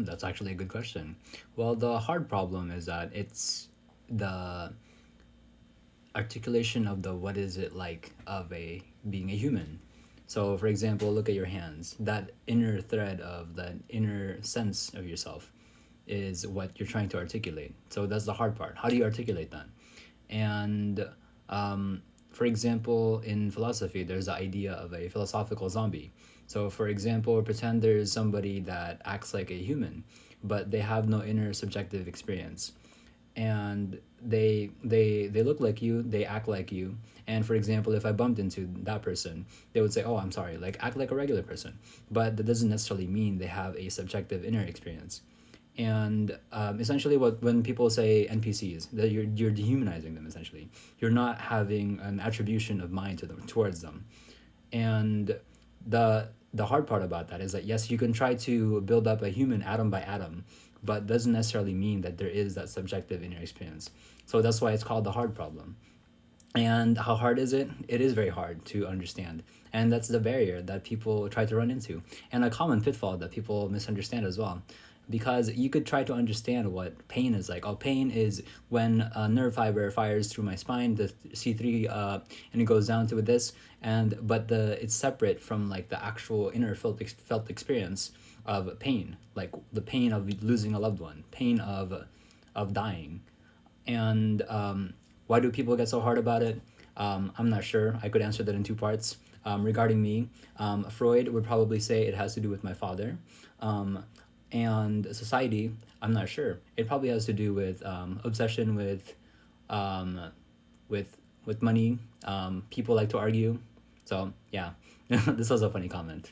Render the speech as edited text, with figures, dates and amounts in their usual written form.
That's actually a good question. Well, the hard problem is that it's the articulation of the what is it like of a being a human. So, for example, look at your hands. That inner thread of that inner sense of yourself is what you're trying to articulate. So that's the hard part. How do you articulate that? And for example, in philosophy, there's the idea of a philosophical zombie. So, for example, pretend there's somebody that acts like a human, but they have no inner subjective experience, and they look like you, they act like you. And for example, if I bumped into that person, they would say, "Oh, I'm sorry," like act like a regular person, but that doesn't necessarily mean they have a subjective inner experience. And essentially, what when people say NPCs, that you're dehumanizing them. Essentially, you're not having an attribution of mind to them towards them. And the hard part about that is that yes, you can try to build up a human atom by atom, but doesn't necessarily mean that there is that subjective inner experience. So that's why it's called the hard problem. And how hard is it? It is very hard to understand. And that's the barrier that people try to run into. And a common pitfall that people misunderstand as well. Because you could try to understand what pain is like. Oh, pain is when a nerve fiber fires through my spine, the C3, and it goes down to this. And but it's separate from like the actual inner felt experience of pain, like the pain of losing a loved one, pain of dying. And why do people get so hard about it? I'm not sure. I could answer that in two parts. Regarding me, Freud would probably say it has to do with my father. Um, and society, I'm not sure. It probably has to do with obsession um, with money. People like to argue. So, yeah, this was a funny comment.